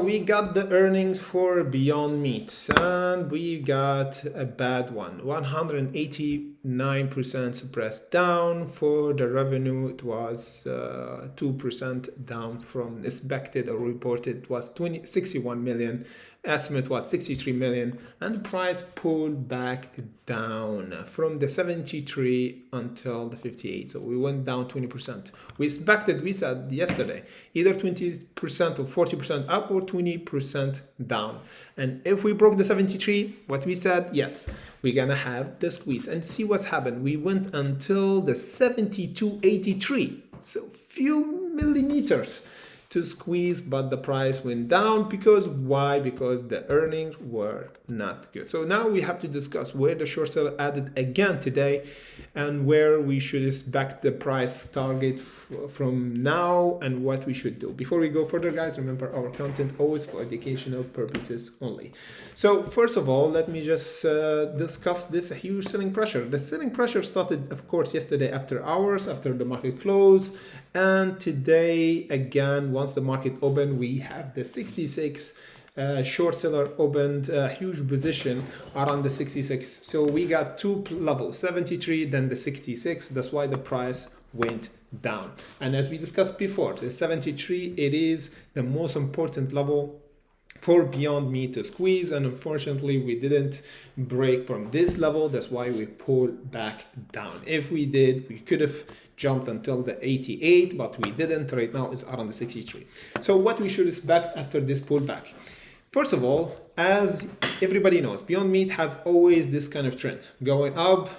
we got the earnings for Beyond Meat, and we got a bad one. 189% suppressed down. For the revenue, it was 2% down from expected or reported. It was 61 million. Estimate was 63 million, and the price pulled back down from the 73 until the 58. So we went down 20%. We said yesterday, either 20% or 40% up or 20% down. And if we broke the 73, what we said, yes, we're gonna have the squeeze. And see what's happened. We went until the 72.83. So few millimeters to squeeze, but the price went down. Because why? Because the earnings were not good. So now we have to discuss where the short seller added again today and where we should expect the price target from now and what we should do. Before we go further, guys, remember our content always for educational purposes only. So first of all, let me just discuss this huge selling pressure. The selling pressure started, of course, yesterday after hours, after the market closed. And today, again, once the market opened, we have the 66 short seller opened a huge position around the 66. So we got two levels, 73, then the 66. That's why the price went down. And as we discussed before, the 73, it is the most important level for Beyond Meat to squeeze, and unfortunately we didn't break from this level. That's why we pulled back down. If we did, we could have jumped until the 88, but we didn't. Right now it's around the 63. So what we should expect after this pullback? First of all, as everybody knows, Beyond Meat have always this kind of trend, going up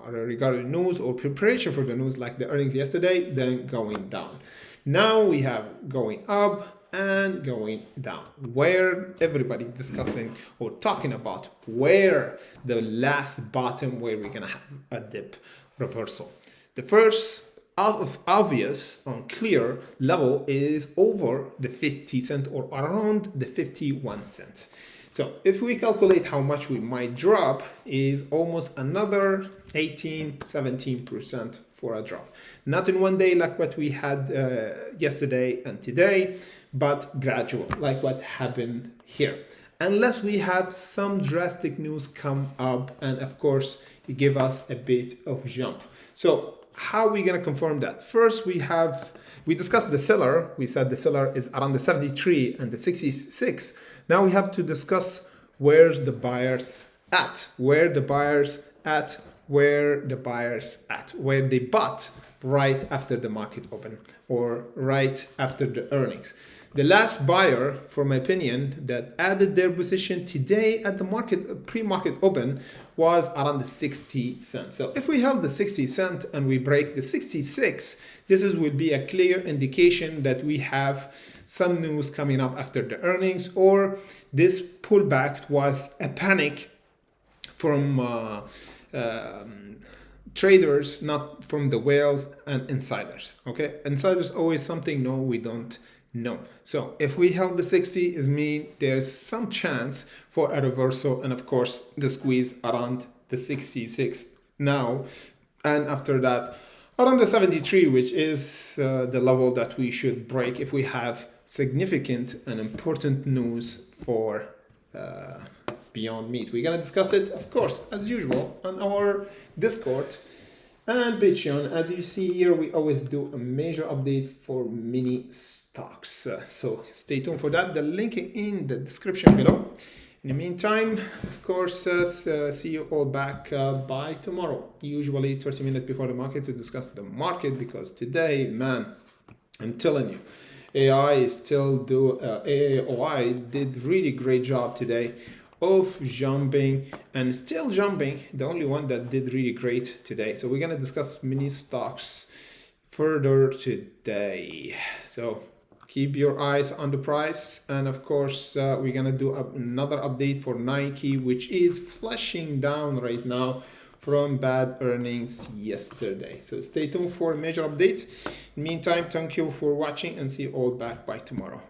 regarding news or preparation for the news, like the earnings yesterday, then going down. Now we have going up and going down, where everybody discussing or talking about where the last bottom, where we're gonna have a dip reversal. The first obvious and clear level is over the 50 cent or around the 51 cent. So if we calculate how much we might drop, is almost another 17% for a drop. Not in one day like what we had yesterday and today, but gradual, like what happened here. Unless we have some drastic news come up and of course give us a bit of jump. So how are we gonna confirm that? First, we discussed the seller. We said the seller is around the 73 and the 66. Now we have to discuss where's the buyers at, where they bought right after the market open or right after the earnings. The last buyer, for my opinion, that added their position today at the market pre-market open was around the 60 cents. So if we held the 60 cent and we break the 66, this will be a clear indication that we have some news coming up after the earnings, or this pullback was a panic from traders, not from the whales and insiders. Okay, insiders always something. No, we don't know. So if we held the 60, is mean there's some chance for a reversal, and of course the squeeze around the 66 now, and after that around the 73, which is the level that we should break if we have significant and important news for Beyond Meat. We're gonna discuss it, of course, as usual, on our Discord and Patreon. As you see here, we always do a major update for mini stocks. So stay tuned for that. The link in the description below. In the meantime, of course, see you all back by tomorrow, usually 30 minutes before the market, to discuss the market, because today, man, I'm telling you, AOI did really great job today of jumping and still jumping, the only one that did really great today. So we're gonna discuss mini stocks further today. So keep your eyes on the price, and of course we're gonna do another update for Nike, which is flashing down right now from bad earnings yesterday. So stay tuned for a major update. In the meantime, thank you for watching, and see you all back by tomorrow.